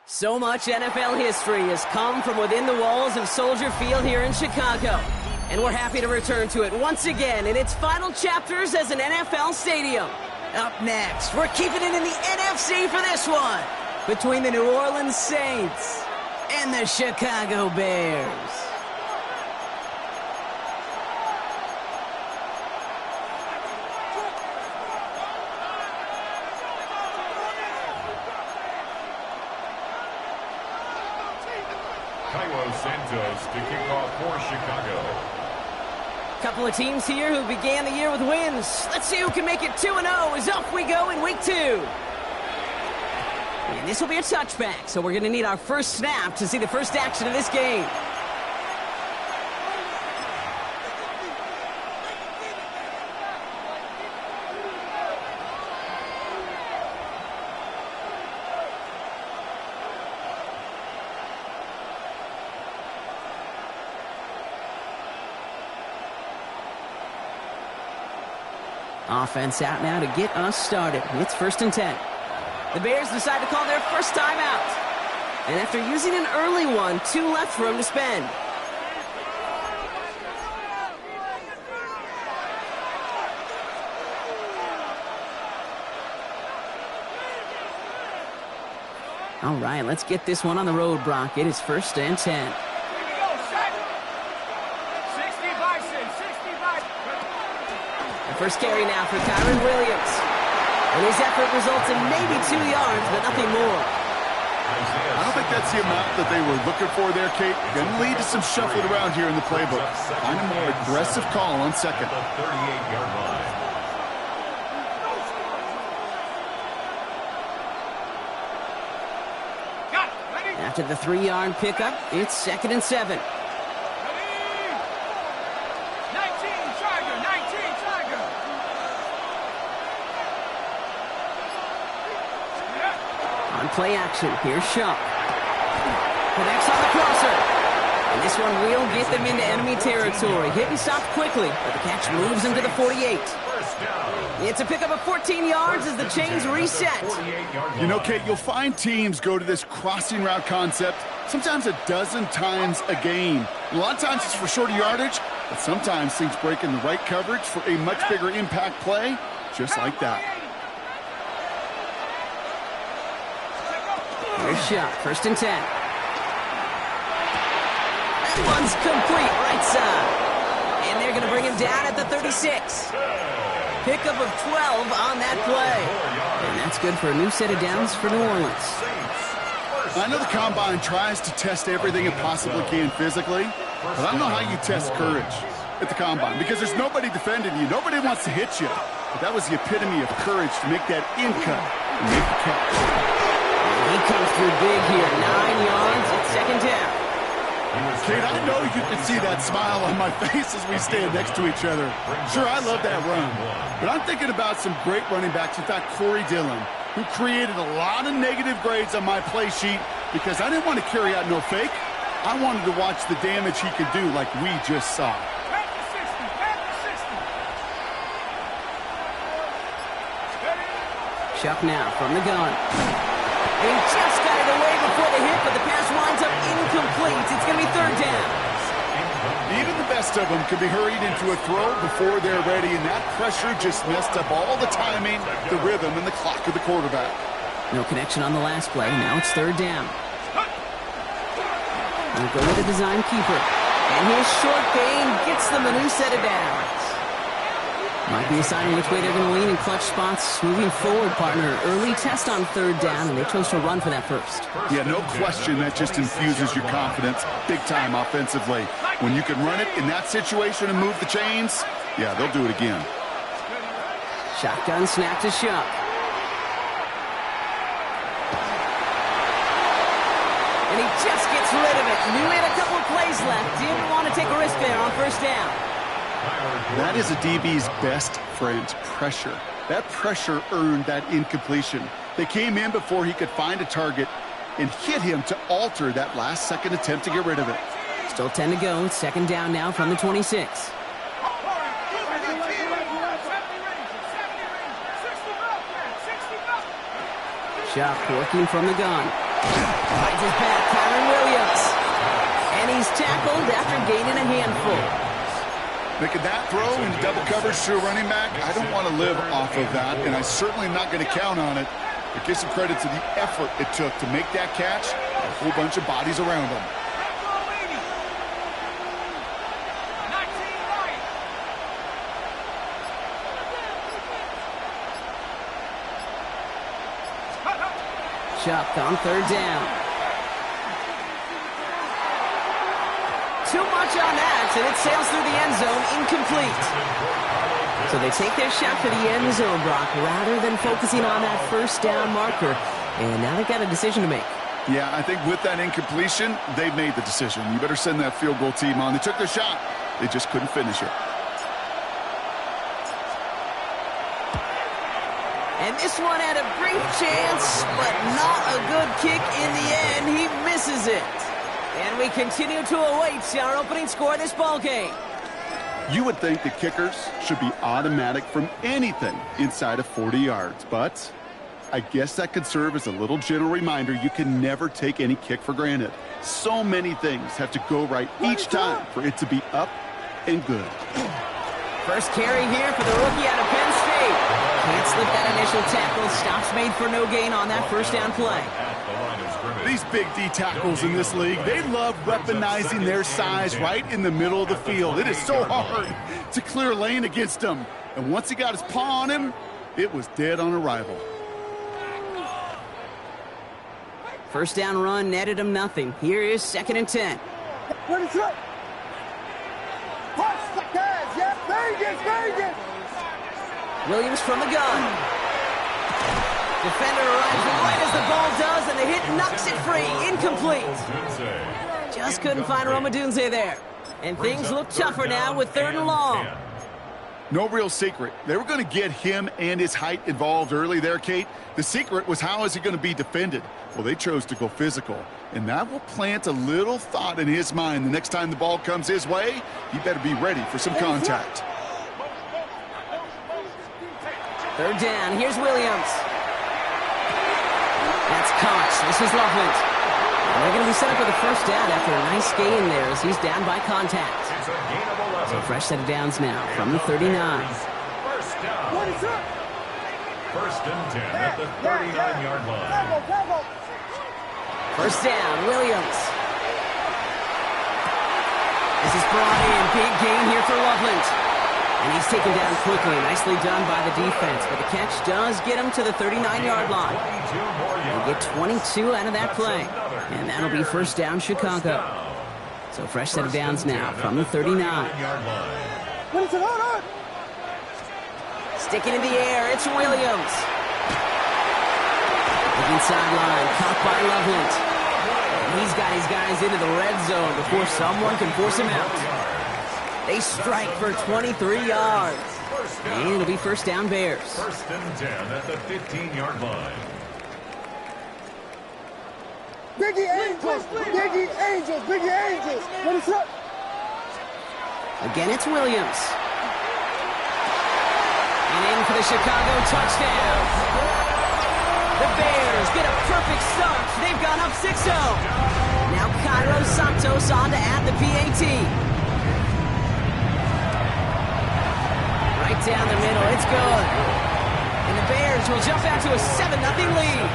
So much NFL history has come from within the walls of Soldier Field here in Chicago. And we're happy to return to it once again in its final chapters as an NFL stadium. Up next, we're keeping it in the NFC for this one, between the New Orleans Saints and the Chicago Bears. Santos to kick off for Chicago. Couple of teams here who began the year with wins. Let's see who can make it 2-0 as off we go in week 2. And this will be a touchback, so we're going to need our first snap to see the first action of this game. Offense out now to get us started. It's 1st and 10. The Bears decide to call their first timeout. And after using an early one, 2 left for them to spend. All right, let's get this one on the road, Brock. It is 1st and 10. First carry now for Kyren Williams. And his effort results in maybe 2 yards, but nothing more. I don't think that's the amount that they were looking for there, Kate. Going to lead to some shuffling around here in the playbook. Find a more aggressive call on second. The 38-yard line. After the 3-yard pickup, it's 2nd and 7. Play action. Here's Shuck. Connects on the crosser. And this one will get them into enemy territory. Hit and stop quickly, but the catch moves them to the 48. It's a pickup of 14 yards as the chains reset. You know, Kate, you'll find teams go to this crossing route concept sometimes a dozen times a game. A lot of times it's for shorter yardage, but sometimes things break in the right coverage for a much bigger impact play, just like that. Here's Shuck, 1st and 10. That one's complete, right side. And they're going to bring him down at the 36. Pickup of 12 on that play. And that's good for a new set of downs for New Orleans. I know the Combine tries to test everything it possibly can physically, but I don't know how you test courage at the Combine, because there's nobody defending you. Nobody wants to hit you. But that was the epitome of courage to make that in cut and make the catch. He comes through big here. 9 yards at 2nd down. Kate, I know you can see that smile on my face as we stand next to each other. Sure, I love that run. But I'm thinking about some great running backs. In fact, Corey Dillon, who created a lot of negative grades on my play sheet because I didn't want to carry out no fake. I wanted to watch the damage he could do like we just saw. Shuck now from the gun. He just got it away before the hit, but the pass winds up incomplete. It's going to be 3rd down. Even the best of them could be hurried into a throw before they're ready, and that pressure just messed up all the timing, the rhythm, and the clock of the quarterback. No connection on the last play. Now it's 3rd down. We'll go with a design keeper. And his short gain gets them a new set of downs. Might be deciding which way they're going to lean in clutch spots moving forward, partner. Early test on 3rd down, and they chose to run for that first. Yeah, no question that just infuses your confidence big time offensively. When you can run it in that situation and move the chains, yeah, they'll do it again. Shotgun snap to Shuck. And he just gets rid of it. Knew he had a couple of plays left. Didn't want to take a risk there on first down. That is a DB's best friend, pressure. That pressure earned that incompletion. They came in before he could find a target and hit him to alter that last-second attempt to get rid of it. Still 10 to go. Second down now from the 26. Shuck working from the gun. Finds his back, Kyren Williams. And he's tackled after gaining a handful. Making that throw into double coverage to a running back, I don't want to live off of that, and I'm certainly not going to count on it. But give some credit to the effort it took to make that catch, a whole bunch of bodies around him. Chuck on third down. Too much on that, and it sails through the end zone, incomplete. So they take their shot for the end zone, Brock, rather than focusing on that first down marker. And now they've got a decision to make. Yeah, I think with that incompletion, they've made the decision. You better send that field goal team on. They took their shot. They just couldn't finish it. And this one had a brief chance, but not a good kick in the end. He misses it. And we continue to await our opening score of this ballgame. You would think the kickers should be automatic from anything inside of 40 yards, but I guess that could serve as a little gentle reminder you can never take any kick for granted. So many things have to go right each time for it to be up and good. First carry here for the rookie out of Penn State. Can't slip that initial tackle. Stops made for no gain on that first down play. These big D tackles in this league, they love weaponizing their size right in the middle of the field. It is so hard to clear lane against them. And once he got his paw on him, it was dead on arrival. First down run netted him nothing. Here is 2nd and 10. Williams from the gun. Defender arrives right as the ball does, and the hit knocks it free. Incomplete. Just couldn't find Rome Odunze there. And things look tougher now with 3rd and long. No real secret. They were going to get him and his height involved early there, Kate. The secret was how is he going to be defended? Well, they chose to go physical. And that will plant a little thought in his mind. The next time the ball comes his way, he better be ready for some contact. 3rd down. Here's Williams. That's caught. This is Loveland. And they're going to be set up with a first down after a nice gain there as he's down by contact. So fresh set of downs now from the 39. First down. First and 10 at the 39-yard line. First down, Williams. This is brought in. Big gain here for Loveland. And he's taken down quickly. Nicely done by the defense. But the catch does get him to the 39-yard line. They get 22 out of that play. And that'll be first down, Chicago. So fresh set of downs now from the 39. Sticking in the air, it's Williams. Looking sideline, caught by Loveland. And he's got his guys into the red zone before someone can force him out. They strike for 23 yards. And it'll be first down Bears. First and 10 at the 15-yard line. Biggie Angels! Biggie Angels! Biggie Angels! What is up? Again, it's Williams. And in for the Chicago touchdown. The Bears get a perfect start. They've gone up 6-0. Now Cairo Santos on to add the PAT. Right down the middle, it's good. And the Bears will jump out to a 7-0 lead.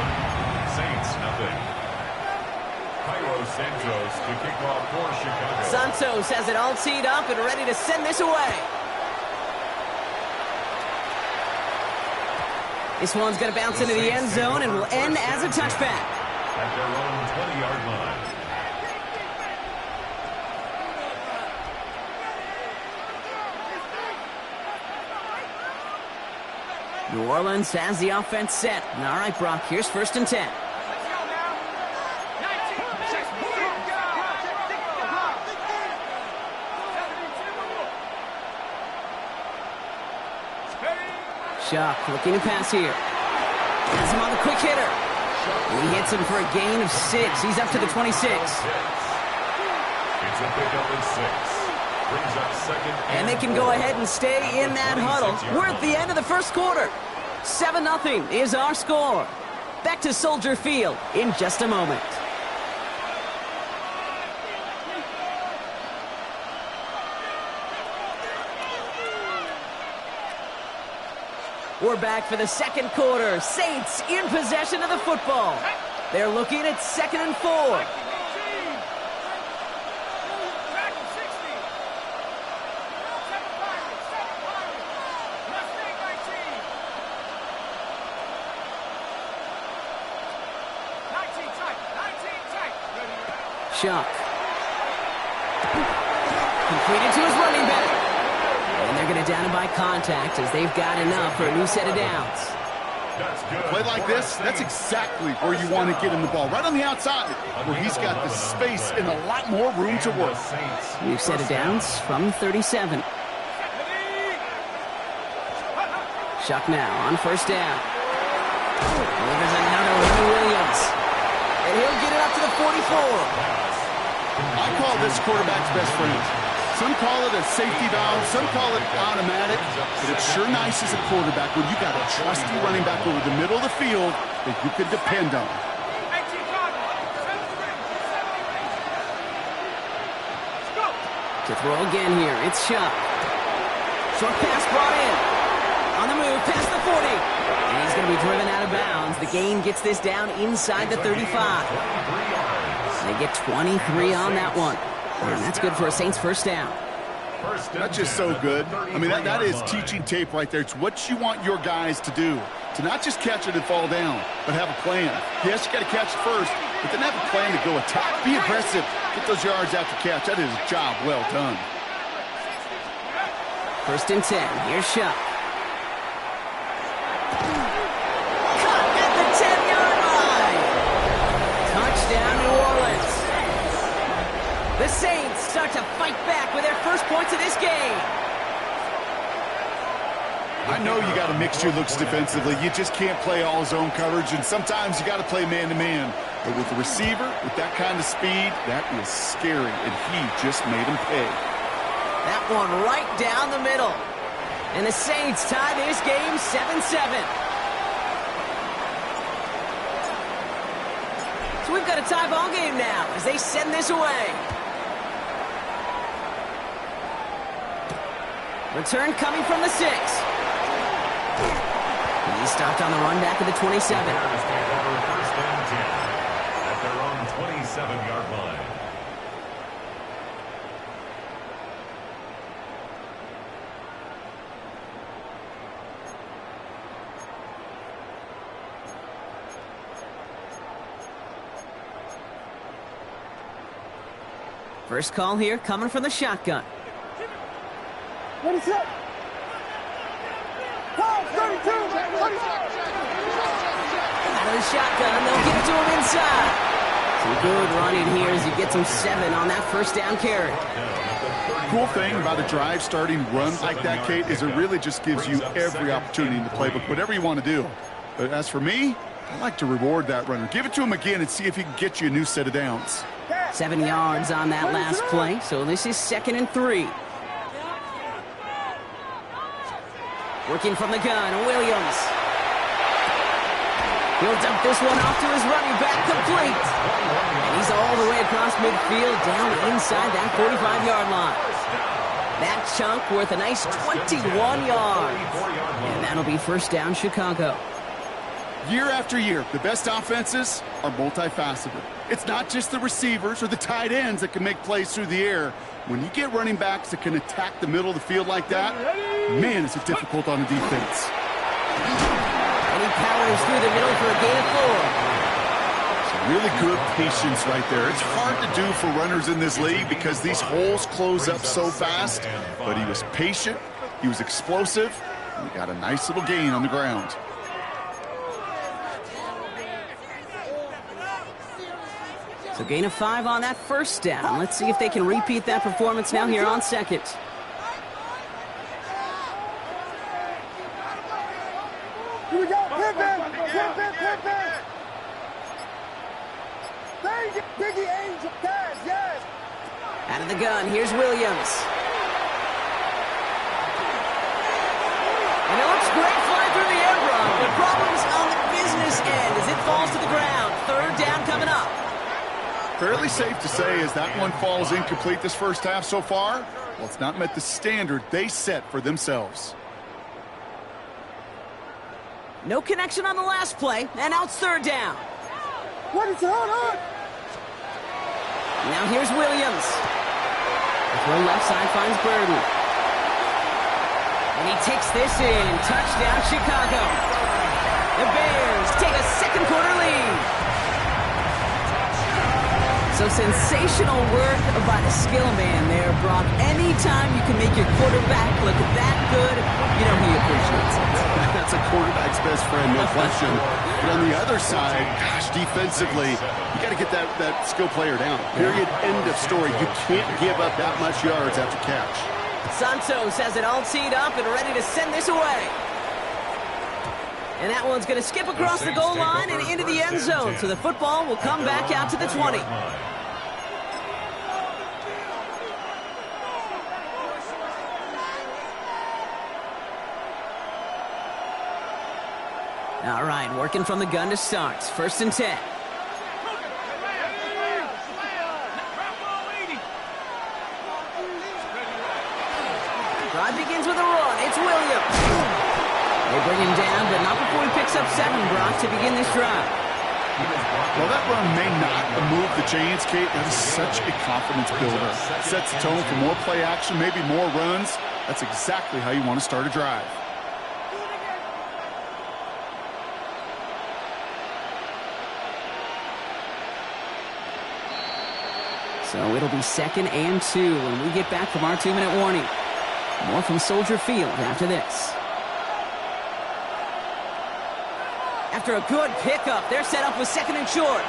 Saints, nothing. Cairo Santos to kick off for Chicago. Santos has it all teed up and ready to send this away. This one's going to bounce into the end zone and will end as a touchback. At their own 20-yard line. New Orleans has the offense set. All right, Brock, here's first and 10. Shock looking to pass here. Has him on the quick hitter. He hits him for a gain of 6. He's up to the 26. It's a pickup of 6. Brings up second. And they can go ahead and stay in that huddle. We're at the end of the first quarter. 7-0 is our score. Back to Soldier Field in just a moment. We're back for the second quarter. Saints in possession of the football. They're looking at 2nd and 4. Shock. Completed to his running back. And they're going to down him by contact as they've got enough for a new set of downs. A play like this, that's exactly where you want to get him the ball. Right on the outside, where he's got the space and a lot more room to work. New set of downs from 37. Shock now on first down. Delivers it now to Ronnie Williams. And he'll get it up to the 44. I call this quarterback's best friend. Some call it a safety valve, some call it automatic, but it's sure nice as a quarterback when you got a trusty running back over the middle of the field that you can depend on. To throw again here, it's Shock. Short pass brought in. On the move, past the 40. And he's going to be driven out of bounds. The gain gets this down inside the 35. They get 23 on that one. And that's good for a Saints first down. That's just so good. I mean, that is teaching tape right there. It's what you want your guys to do. To not just catch it and fall down, but have a plan. Yes, you got to catch it first, but then have a plan to go attack. Be aggressive. Get those yards after catch. That is a job well done. 1st and 10. Here's Shock. The Saints start to fight back with their first points of this game. I know you got to mix your looks defensively. You just can't play all zone coverage, and sometimes you got to play man-to-man. But with the receiver, with that kind of speed, that is scary, and he just made him pay. That one right down the middle. And the Saints tie this game 7-7. So we've got a tie ball game now as they send this away. Return coming from the 6. He stopped on the run back at the 27. First and 10 at their own 27-yard line. First call here coming from the shotgun. What is it? 32! Out of the shotgun, they'll get it to him inside. Some good running here as he gets him 7 on that first down carry. Cool thing about a drive starting run like that, Kate, is it really just gives you every opportunity in the playbook, whatever you want to do. But as for me, I like to reward that runner. Give it to him again and see if he can get you a new set of downs. 7 yards on that last play, so this is 2nd and 3. Working from the gun, Williams. He'll dump this one off to his running back, complete. And he's all the way across midfield, down inside that 45-yard line. That chunk worth a nice 21 yards. And that'll be first down, Chicago. Year after year, the best offenses are multifaceted. It's not just the receivers or the tight ends that can make plays through the air. When you get running backs that can attack the middle of the field like that, man, is it difficult on the defense. And he powers through the middle for a gain of 4. Some really good patience right there. It's hard to do for runners in this league because these holes close up so fast. But he was patient, he was explosive, and he got a nice little gain on the ground. So gain of 5 on that first down. Let's see if they can repeat that performance now here on second. Here we go. Pimpin'. Thank you. Biggie Angel. Yes. Out of the gun, here's Williams. And it looks great flying through the air, Brock, but problems on the business end as it falls to the ground. Third down coming up. Fairly safe to say as that one falls incomplete this first half so far, well, it's not met the standard they set for themselves. No connection on the last play, and now it's third down. What is it? Hold on. Now here's Williams. The throw left side finds Burden. And he takes this in. Touchdown, Chicago. The Bears take a second quarter lead. So sensational work by the skill man there, Brock. Anytime you can make your quarterback look that good, you know he appreciates it. That's a quarterback's best friend, no question. But on the other side, gosh, defensively, you got to get that skill player down. Period, end of story. You can't give up that much yards after catch. Santos has it all teed up and ready to send this away. And that one's going to skip across the goal line and into the end zone. So the football will come back out to the 20. All right, working from the gun to start. First and 10. Drive begins with a run. It's Williams. They bring him down, but not before he picks up 7, Brock, to begin this drive. Well, that run may not move the chains, Kate. That is such a confidence builder. Sets the tone for more play action, maybe more runs. That's exactly how you want to start a drive. So it'll be 2nd and 2 when we get back from our 2-minute warning. More from Soldier Field after this. After a good pickup, they're set up with 2nd and short.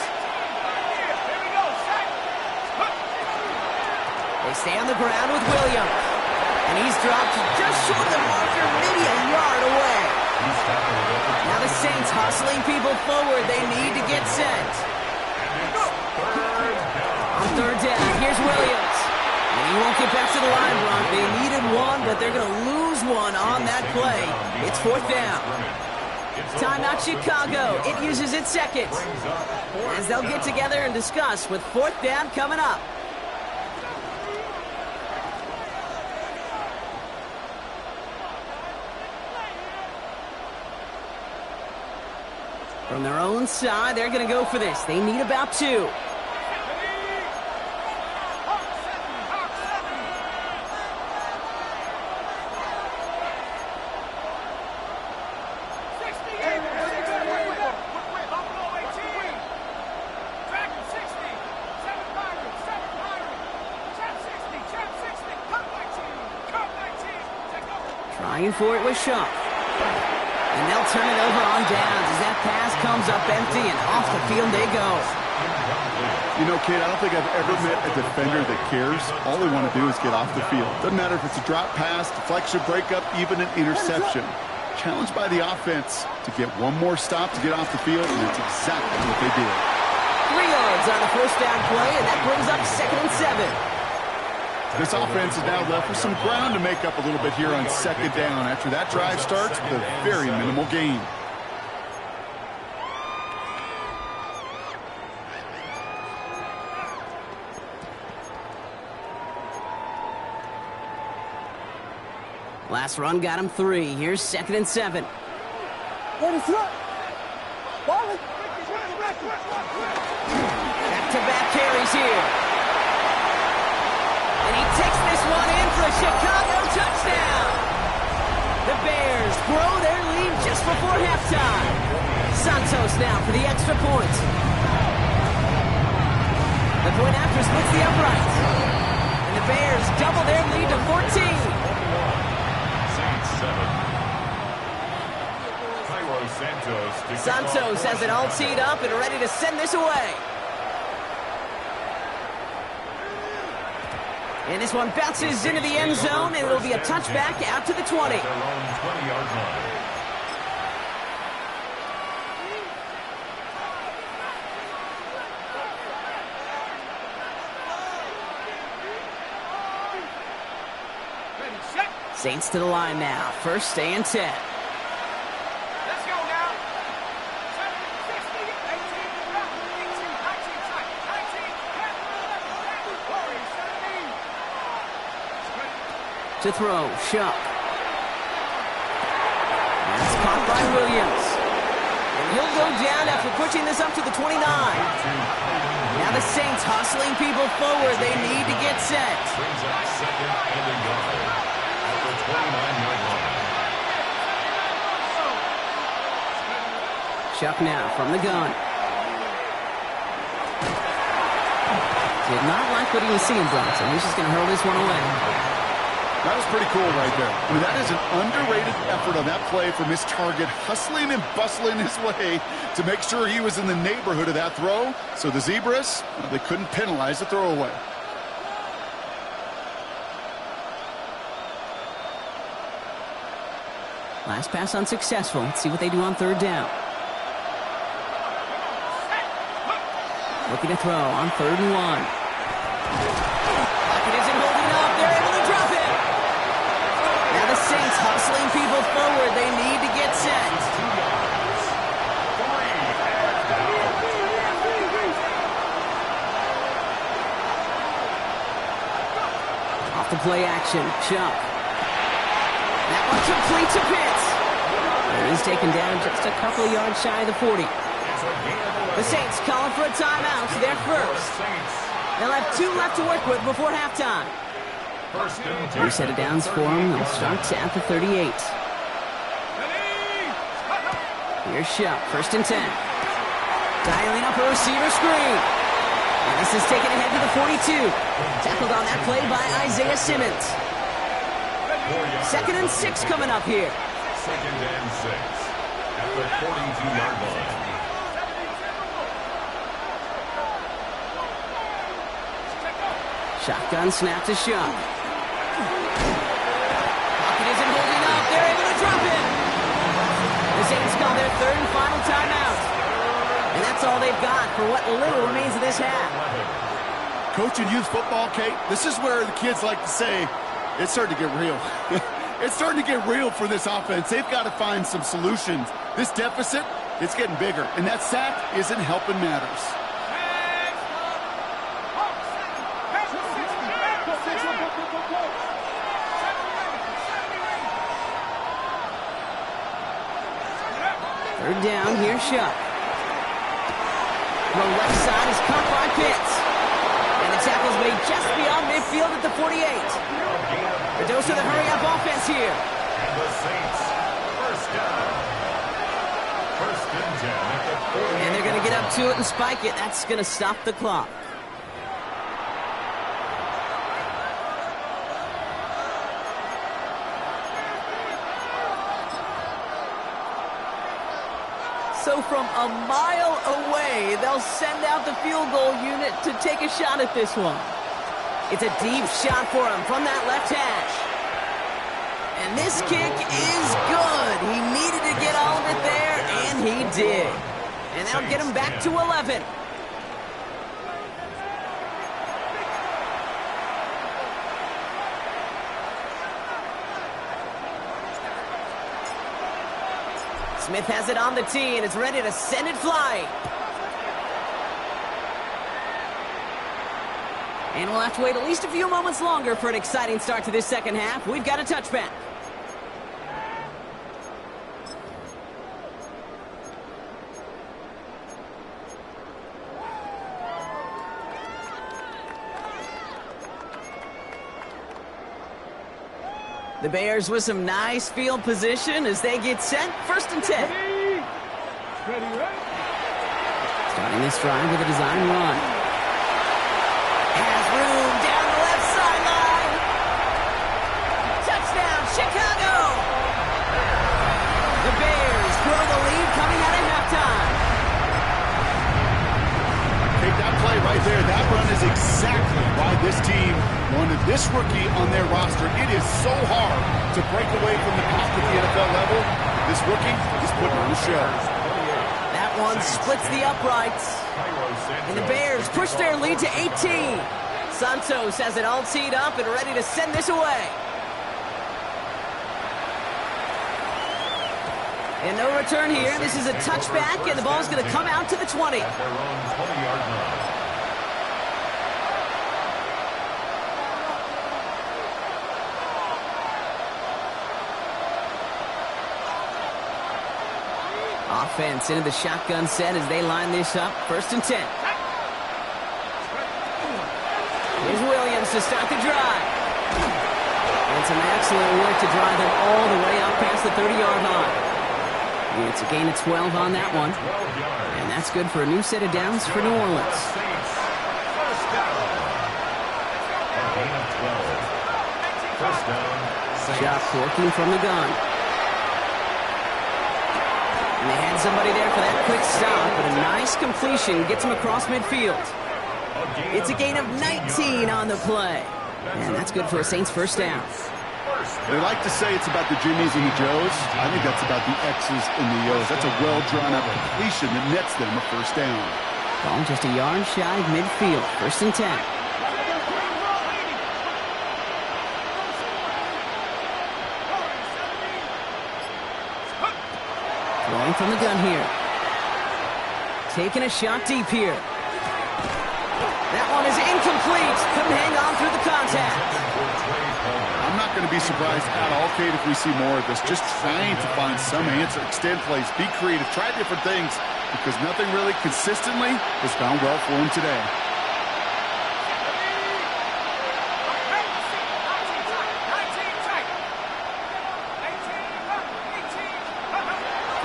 They stay on the ground with Williams. And he's dropped just short of the marker, maybe a yard away. Now the Saints hustling people forward. They need to get set. On third down, here's Williams. And he won't get back to the line, Brock. They needed one, but they're going to lose one on that play. It's 4th down. Timeout Chicago. It uses its 2nd. As they'll get together and discuss with 4th down coming up. From their own side, they're going to go for this. They need about 2. Trying for it with Shuck. And they'll turn it over on downs as that pass comes up empty and off the field they go. You know, Kate, I don't think I've ever met a defender that cares. All they want to do is get off the field. Doesn't matter if it's a drop pass, deflection, breakup, even an interception. Challenged by the offense to get one more stop to get off the field, and that's exactly what they did. 3 yards on the first down play, and that brings up 2nd and 7. This offense is now left with some ground to make up a little bit here on 2nd down after that drive starts with a very minimal gain. Last run got him 3. Here's 2nd and 7. Back-to-back carries here. And he takes this one in for a Chicago touchdown. The Bears grow their lead just before halftime. Santos now for the extra point. The point after splits the uprights. And the Bears double their lead to 14. Santos has it all teed up and ready to send this away. And this one bounces into the end zone, and it'll be a touchback out to the 20. Saints to the line now. First and 10. Let's go now. 60, 18, 19, 10, 11, 10, 12, 17. To throw, Shough. That's caught by Williams. And he'll go down after pushing this up to the 29. Now the Saints hustling people forward. They need to get set. Brings up second and a yard at the 29-yard line. Shough now from the gun. Did not like what he was seeing, Bronson. He's just going to hurl this one away. That was pretty cool right there. I mean, that is an underrated effort on that play from his target, hustling and bustling his way to make sure he was in the neighborhood of that throw. So the Zebras, well, they couldn't penalize the throwaway. Last pass unsuccessful. Let's see what they do on third down. Looking to throw on 3rd and 1. Pocket isn't holding up. They're able to drop it. Now the Saints hustling people forward. They need to get set. Off the play action. Shough. That one complete to Pitts. And he's taken down just a couple yards shy of the 40. The Saints calling for a timeout. They're first. They'll have 2 left to work with before halftime. New set of downs for them. They'll start at the 38. Here's Shough. 1st and 10. Dialing up a receiver screen. And this is taken ahead to the 42. Tackled on that play by Isaiah Simmons. 2nd and 6 coming up here. 2nd and 6 at the 42-yard line. Shotgun snap to Shough. Pocket isn't holding up. They're able to drop it. The Saints call their 3rd and final timeout. And that's all they've got for what little remains of this half. Coaching youth football, Kate, this is where the kids like to say, it's starting to get real. It's starting to get real for this offense. They've got to find some solutions. This deficit, it's getting bigger. And that sack isn't helping matters. Third down, here's Shough. The left side is caught by Pitts. And the tackle's made just beyond midfield at the 48. The dose of the hurry-up offense here. And the Saints, 1st down. 1st and 10 at the 40. And they're going to get up to it and spike it. That's going to stop the clock. So from a mile away, they'll send out the field goal unit to take a shot at this one. It's a deep shot for him from that left hash. And this kick is good. He needed to get all of it there, and he did. And that'll get him back to 11. Smith has it on the tee and is ready to send it flying. And we'll have to wait at least a few moments longer for an exciting start to this second half. We've got a touchback. The Bears with some nice field position as they get set. 1st and 10. Starting this drive with a design run. Has room down the left sideline. Touchdown, Chicago. The Bears grow the lead coming out of halftime. Take that play right there. That run is exactly why this team wanted this rookie on their roster. It is so hard to break away from the pack at the NFL level. This rookie is putting on a show. That one splits the uprights. And the Bears push their lead to 18. Santos has it all teed up and ready to send this away. And no return here. This is a touchback, and the ball's going to come out to the 20. At their own 20-yard line. Offense into the shotgun set as they line this up. 1st and 10. Here's Williams to start the drive. And some excellent work to drive them all the way up past the 30-yard line. It's a gain of 12 on that one. And that's good for a new set of downs for New Orleans. Saints, first down. A gain of 12. First down, Saints. Josh working from the gun. And they had somebody there for that quick stop, but a nice completion gets him across midfield. It's a gain of 19 on the play. And that's good for a Saints first down. They like to say it's about the Jimmies and the Joes. I think that's about the X's and the O's. That's a well-drawn-out completion that nets them a first down. Ball just a yard shy of midfield. 1st and 10. Throwing from the gun here. Taking a shot deep here. That one is incomplete. Couldn't hang on through the contact. I'm not going to be surprised at all, Kate, if we see more of this. Just trying to find some answer, extend plays, be creative, try different things, because nothing really consistently has gone well for him today.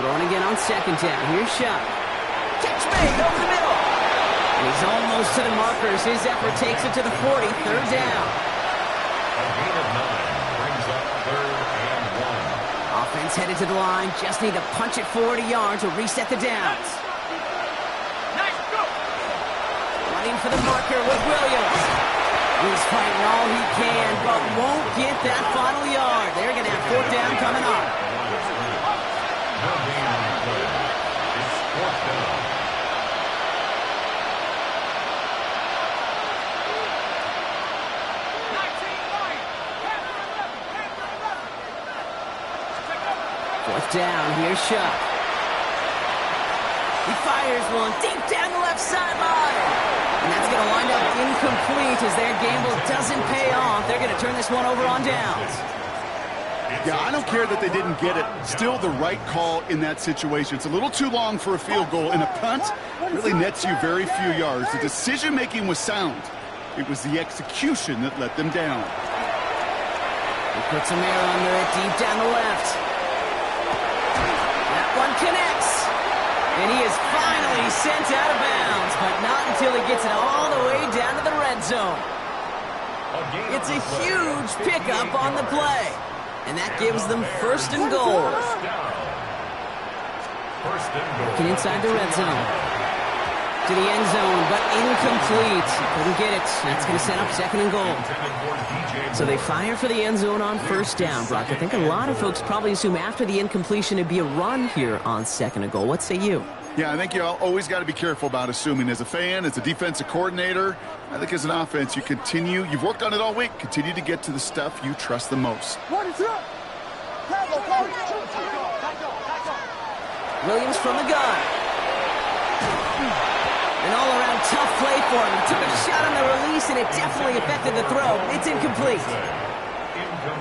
Throwing again on 2nd down. Here's Shot. Catch made over the middle. And he's almost to the markers. His effort takes it to the 40. 3rd down. A gain of 9 brings up 3rd and 1. Offense headed to the line. Just need to punch it 40 yards to reset the downs. Nice go. Running for the marker with Williams. He's fighting all he can, but won't get that final yard. They're going to have 4th down coming up. No gain on the play. It's 4th down. Down, here's Shuck. He fires one deep down the left sideline. And that's going to wind up incomplete as their gamble doesn't pay off. They're going to turn this one over on downs. Yeah, I don't care that they didn't get it. Still the right call in that situation. It's a little too long for a field goal, and a punt really nets you very few yards. The decision-making was sound. It was the execution that let them down. He puts a man under it deep down the left. One connects, and he is finally sent out of bounds, but not until he gets it all the way down to the red zone. It's a huge pickup on the play, and that gives them 1st and goal. Working inside the red zone. To the end zone, but incomplete. Couldn't get it. That's going to set up 2nd and goal. So they fire for the end zone on 1st down, Brock. I think a lot of folks probably assume after the incompletion it'd be a run here on 2nd and goal. What say you? Yeah, I think you always got to be careful about assuming. As a fan, as a defensive coordinator, I think as an offense, you've worked on it all week. Continue to get to the stuff you trust the most. Williams from the gun. An all-around tough play for him. He took a shot on the release, and it definitely affected the throw. It's incomplete.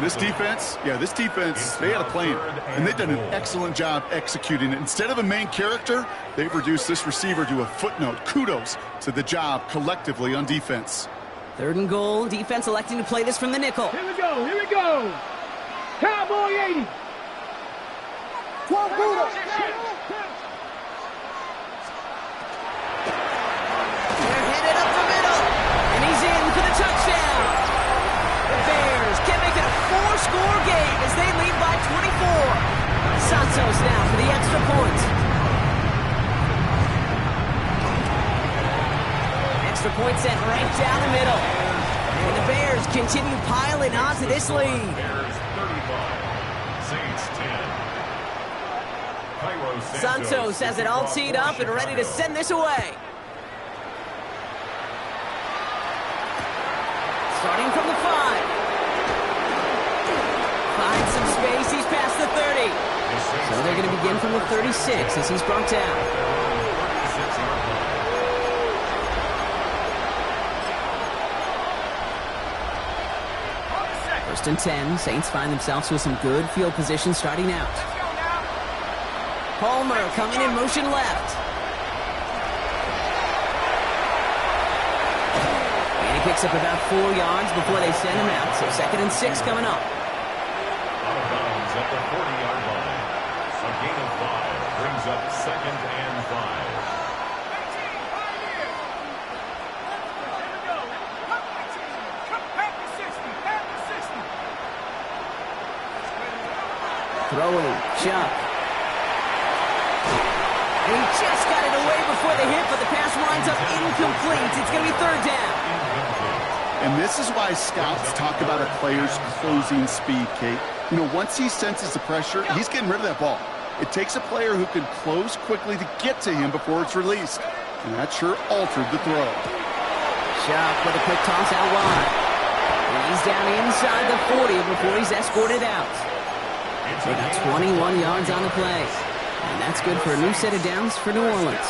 This defense, they had a plan, and they've done an excellent job executing it. Instead of a main character, they've reduced this receiver to a footnote. Kudos to the job collectively on defense. 3rd and goal. Defense electing to play this from the nickel. Here we go. Cowboy 80. 12 Buddha. They're headed up the middle, and he's in for the touchdown. The Bears can make it a 4-score game as they lead by 24. Santos now for the extra point. Extra point set right down the middle. And the Bears continue piling onto this lead. Bears 35, Saints 10. Santos has it all teed up and ready to send this away. Starting from the 5. Finds some space. He's past the 30. So they're going to begin from the 36 as he's brought down. First and 10. Saints find themselves with some good field position starting out. Palmer coming in motion left. And he picks up about 4 yards before they send him out. So 2nd and 6 coming up. Out of bounds at the 40-yard line. A gain of 5 brings up 2nd and 5. Throwing, Chuck. And he just got it away before the hit, but the pass winds up incomplete. It's going to be 3rd down. And this is why scouts talk about a player's closing speed, Kate. You know, once he senses the pressure, he's getting rid of that ball. It takes a player who can close quickly to get to him before it's released. And that sure altered the throw. Chuck with a quick toss out wide. And he's down inside the 40 before he's escorted out. They got 21 yards on the play. And that's good for a new set of downs for New Orleans.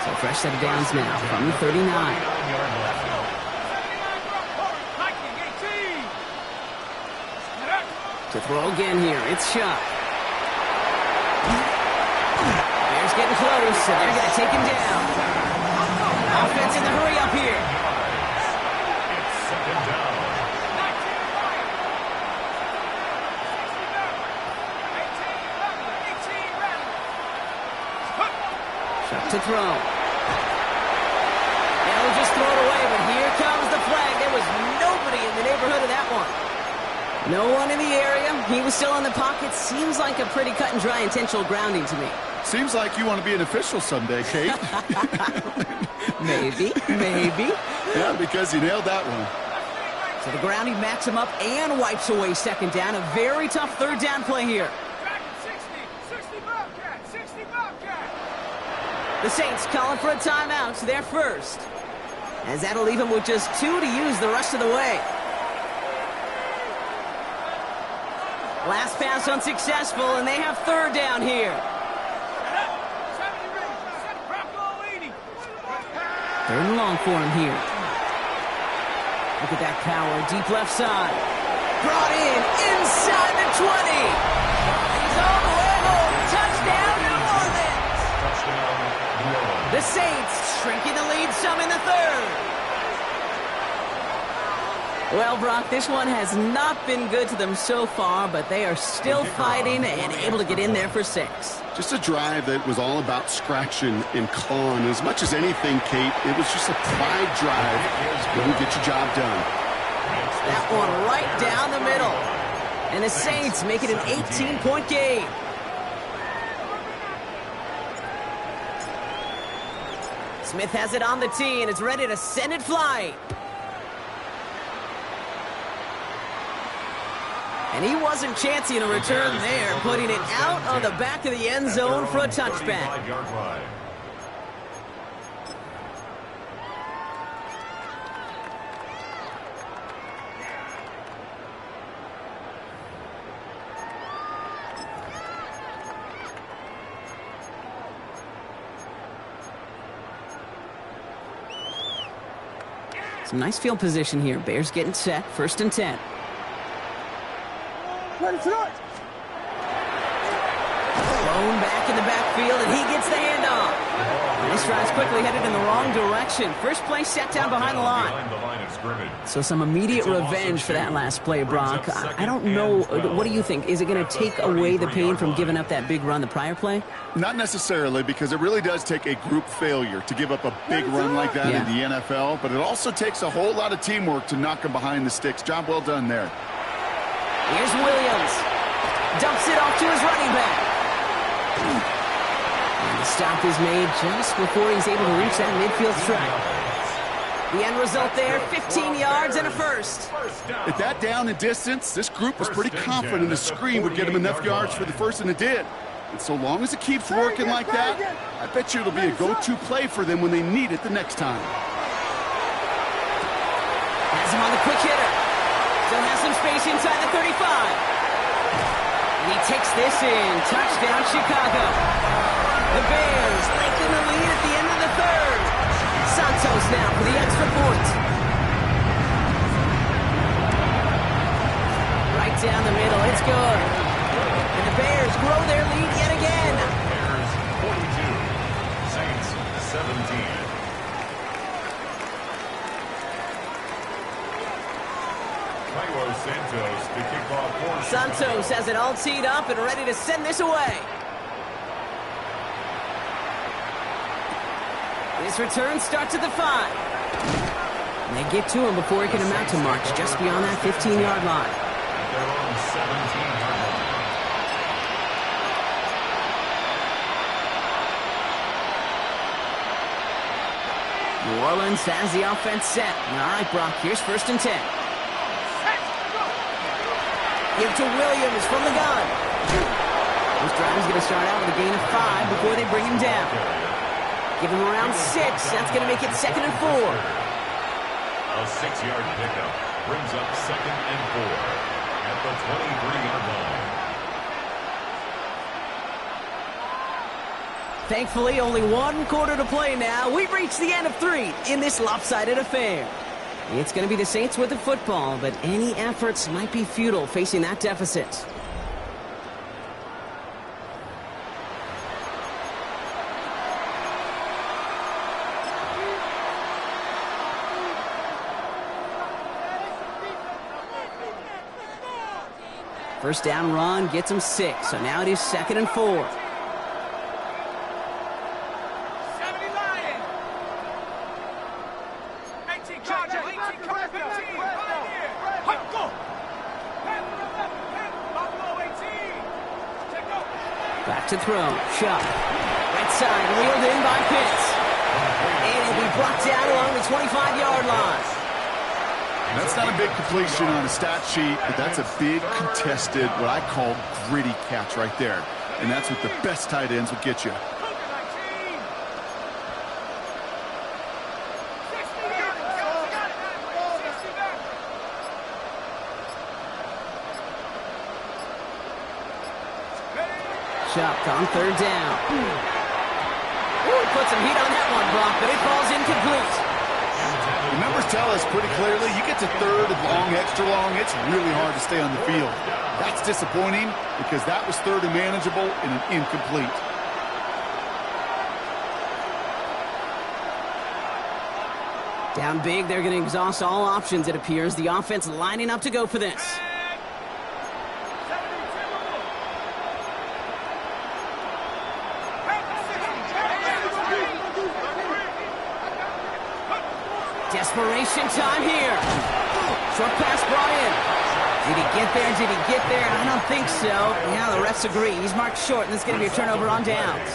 So fresh set of downs now from the 39. To throw again here, it's Chuck. Bears getting close, and they're going to take him down. Offense in the hurry up here. It's 2nd down. Chuck to throw. And he'll just throw it away, but here comes the flag. There was nobody in the neighborhood of that one. No one in the area. He was still in the pocket. Seems like a pretty cut and dry intentional grounding to me. Seems like you want to be an official someday, Kate. Maybe. Yeah, because you nailed that one. So the grounding backs him up and wipes away 2nd down. A very tough 3rd down play here. 60 Bobcat. The Saints calling for a timeout. They're first. As that'll leave him with just 2 to use the rest of the way. Last pass unsuccessful, and they have 3rd down here. 3rd and long for him here. Look at that power, deep left side. Brought in, inside the 20. He's all the way home. Touchdown, New Orleans. Touchdown, New Orleans. The Saints shrinking the lead some in the 3rd. Well, Brock, this one has not been good to them so far, but they are still fighting and able to get in there for 6. Just a drive that was all about scratching and clawing. As much as anything, Kate, it was just a pride drive. Go get your job done. That one right down the middle. And the Saints make it an 18-point game. Smith has it on the tee and is ready to send it flying. And he wasn't chancing a return there, putting it out on the back of the end zone for a touchback. 35-yard line. Some nice field position here. Bears getting set. 1st and 10. Ready tonight. Thrown back in the backfield, and he gets the handoff. And he strides quickly, headed in the wrong direction. First play set down behind the line. So some immediate revenge for that last play, Brock. I don't know. What do you think? Is it going to take away the pain from giving up that big run the prior play? Not necessarily, because it really does take a group failure to give up a big run like that in the NFL, but it also takes a whole lot of teamwork to knock them behind the sticks. Job well done there. Here's Williams. Dumps it off to his running back. And the stop is made just before he's able to reach that midfield strike. The end result there, 15 yards and a first. At that down and distance, this group was pretty confident the screen would get them enough yards for the first, and it did. And so long as it keeps working like that, I bet you it'll be a go-to play for them when they need it the next time. Has him on the quick hitter. Still has some space inside the 35. And he takes this in. Touchdown, Chicago. The Bears lengthen the lead at the end of the third. Santos now for the extra point. Right down the middle. It's good. And the Bears grow their lead yet again. Bears 42, Saints 17. Cairo Santos to kick off for Santos has it all teed up and ready to send this away. This return starts at the 5. And they get to him before he can amount to much, just beyond that 15-yard line. At their own 17-yard line. New Orleans has the offense set. All right, Brock, here's 1st and 10. Give to Williams from the gun. This drive is going to start out with a gain of 5 before they bring him down. Give him around 6. That's going to make it 2nd and 4. A 6-yard pickup brings up 2nd and 4 at the 23-yard line. Thankfully, only 1 quarter to play now. We've reached the end of 3 in this lopsided affair. It's going to be the Saints with the football, but any efforts might be futile facing that deficit. First down run gets him 6, so now it is 2nd and 4. Back to throw. Shot. Right side. Wheeled in by Pitts. And he'll be brought down along the 25-yard line. That's not a big completion on a stat sheet, but that's a big contested, what I call gritty catch right there. And that's what the best tight ends will get you. Chopped on 3rd down. Ooh, put some heat on that one, Brock, but it falls incomplete. The numbers tell us pretty clearly, you get to 3rd and long, extra long, it's really hard to stay on the field. That's disappointing because that was 3rd and manageable and an incomplete. Down big, they're going to exhaust all options, it appears. The offense lining up to go for this. Desperation time here. Short pass brought in. Did he get there? Did he get there? I don't think so. Yeah, the refs agree. He's marked short, and this is going to be a turnover on downs.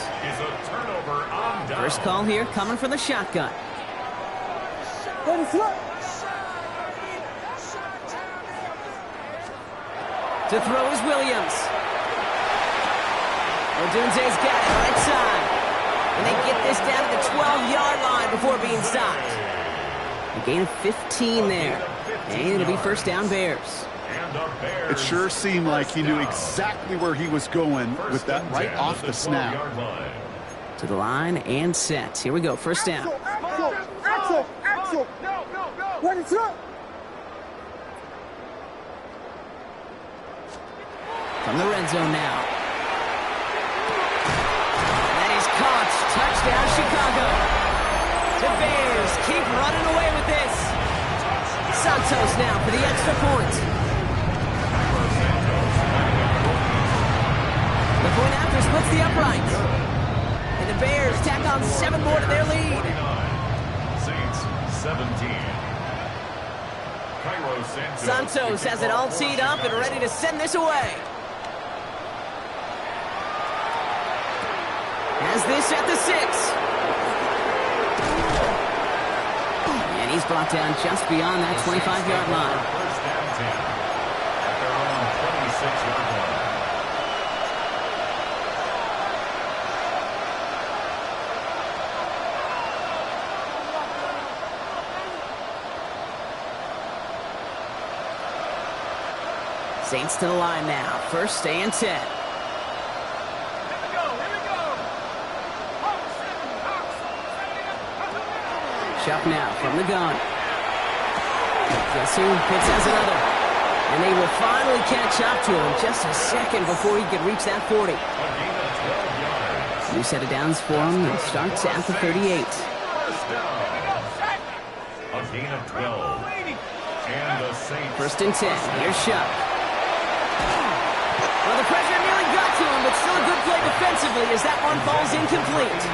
First call here coming from the shotgun. To throw is Williams. Odunze's got it right side. And they get this down to the 12-yard line before being stopped. A gain of 15 there. And it'll be first down Bears. It sure seemed like he knew exactly where he was going with that right off the snap. To the line and set. Here we go, first down. Axel. What is up? From the red zone now. That is caught. Touchdown, Chicago. The Bears keep running away with this. Santos now for the extra point. The point after splits the upright. And the Bears tack on 7 more to their lead. Saints 17. Cairo Santos has it all teed up and ready to send this away. Has this at the 6. And he's brought down just beyond that 25-yard line. First down 10 at their own 26-yard line. Saints to the line now. First and 10. Here we go, here we go. Chuck now from the gun. Guess who hits as another. And they will finally catch up to him just a second before he could reach that 40. New set of downs for him and starts at the 38. A gain of 12. And the Saints. First and 10. Here's Chuck. Well, the pressure nearly got to him, but still a good play defensively as that one falls incomplete.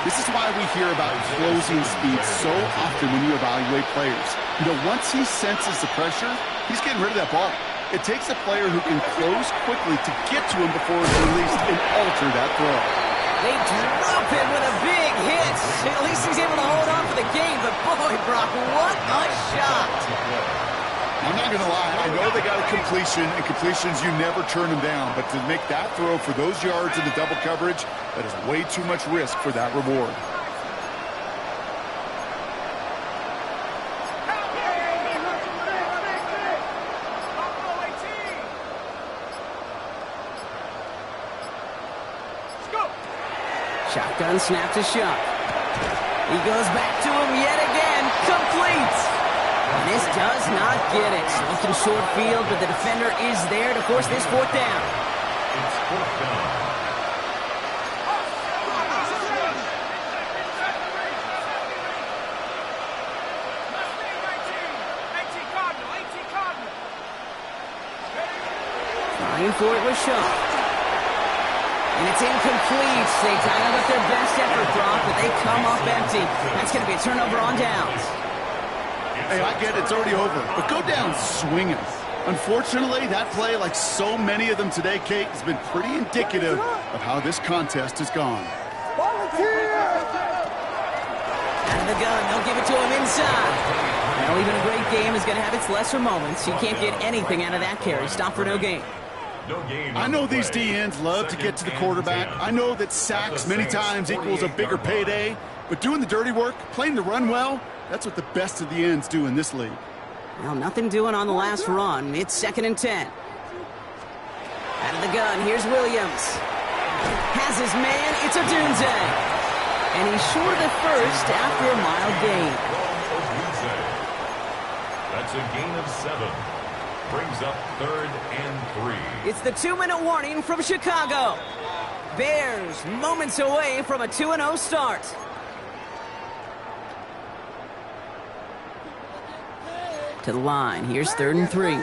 This is why we hear about closing speed so often when you evaluate players. You know, once he senses the pressure, he's getting rid of that ball. It takes a player who can close quickly to get to him before it's released and alter that throw. They drop him with a big hit. At least he's able to hold on for the game, but boy, Brock, what a shot. I'm not going to lie. I know they got a completion, and completions, you never turn them down. But to make that throw for those yards in the double coverage, that is way too much risk for that reward. Shotgun snap to Chuck. He goes back to him yet again. Complete. And this does not get it. Looking short field, but the defender is there to force this fourth down. It's fourth down. Trying for it with Chuck. And it's incomplete. They tied up their best effort, Brock, but they come up empty. That's going to be a turnover on downs. Hey, I get it. It's already over. But go down swinging. Unfortunately, that play, like so many of them today, Kate, has been pretty indicative of how this contest has gone. Out of the gun. They'll give it to him inside. Well, even a great game is going to have its lesser moments. You can't get anything out of that carry. Stop for no gain. I know these DNs love to get to the quarterback. I know that sacks many times equals a bigger payday. But doing the dirty work, playing the run well, that's what the best of the ends do in this league. Well, nothing doing on the last run. It's 2nd and 10. Out of the gun, here's Williams. Has his man, it's Odunze. And he's short of the first after a mild gain. That's a gain of 7. Brings up 3rd and 3. It's the 2-minute warning from Chicago. Bears moments away from a 2-0 start. To the line. Here's 3rd and 3.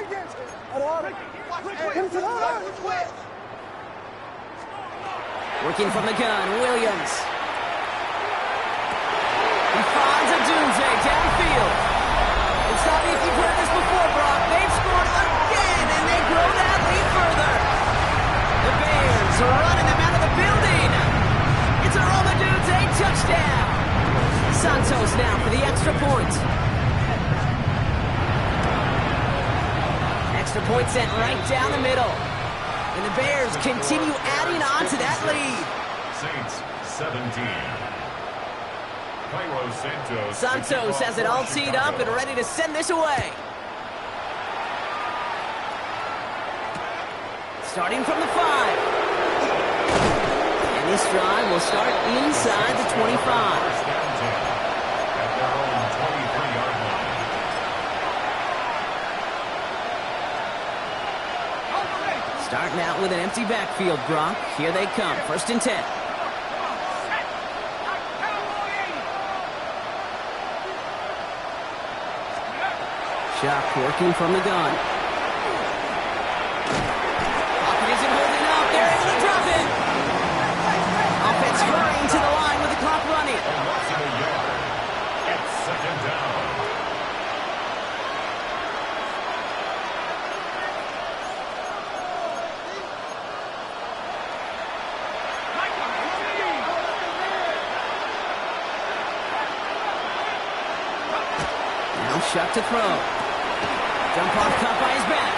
Working from the gun, Williams. He finds Odunze downfield. And stop me if you've heard this before, Brock. They've scored again, and they grow that lead further. The Bears are running them out of the building. It's a Rome Odunze touchdown. Santos now for the extra point. Extra point sent right down the middle. And the Bears continue adding on to that lead. Saints 17. Cairo Santos has it all teed up and ready to send this away. Starting from the 5. And this drive will start inside the 25. Starting out with an empty backfield, Brock. Here they come. 1st and 10. Chuck working from the gun. Pocket isn't holding up. They're able to drop it. Offense hurrying to the line with the clock running. It's 2nd down. Chuck to throw. Jump off cut by his back.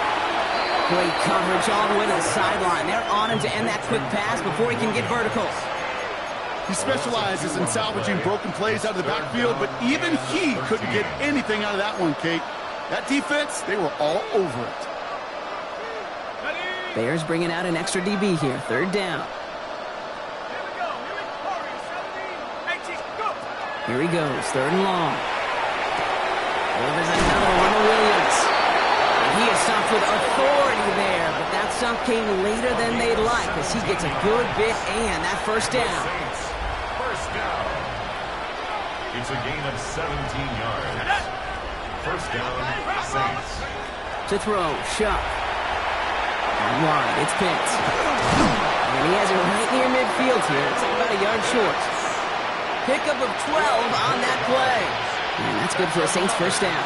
Great coverage all the way to the sideline. They're on him to end that quick pass before he can get vertical. He specializes in salvaging broken plays out of the backfield, but even he couldn't get anything out of that one, Kate. That defense, they were all over it. Bears bringing out an extra DB here. Third down. Here we go. Here we go. 17, 18, go. Here he goes. Third and long. Oh, there's another one to Williams. And he is stopped with authority there, but that stop came later than they'd like as he gets a good bit and that first down. Saints, first down. It's a gain of 17 yards. First down, Saints. To throw, Shuck. And wide, it's Pitts. And he has it right near midfield here. It's about a yard short. Pickup of 12 on that play. And that's good for a Saints first down.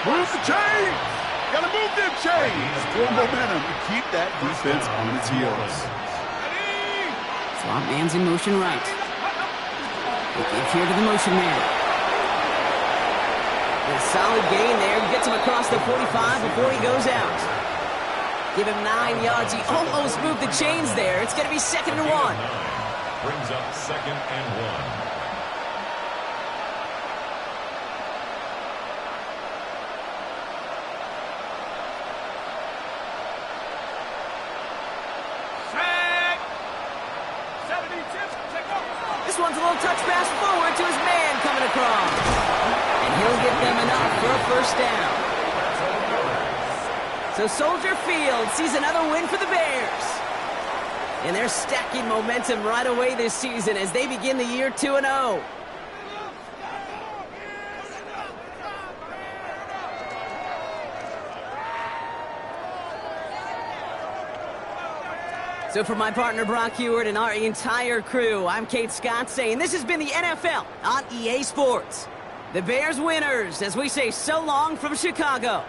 Move the chains! Gotta move them chains! Full momentum to keep that defense on its heels. Slot man's in motion right. They give here to the motion man. A solid gain there. He gets him across the 45 before he goes out. Give him 9 yards. He almost moved the chains there. It's going to be 2nd and 1. Brings up 2nd and 1. This one's a little touch pass forward to his man coming across. And he'll get them enough for a first down. So Soldier Field sees another win for the Bears. And they're stacking momentum right away this season as they begin the year 2-0. So for my partner Brock Huard and our entire crew, I'm Kate Scott saying this has been the NFL on EA Sports. The Bears winners as we say so long from Chicago.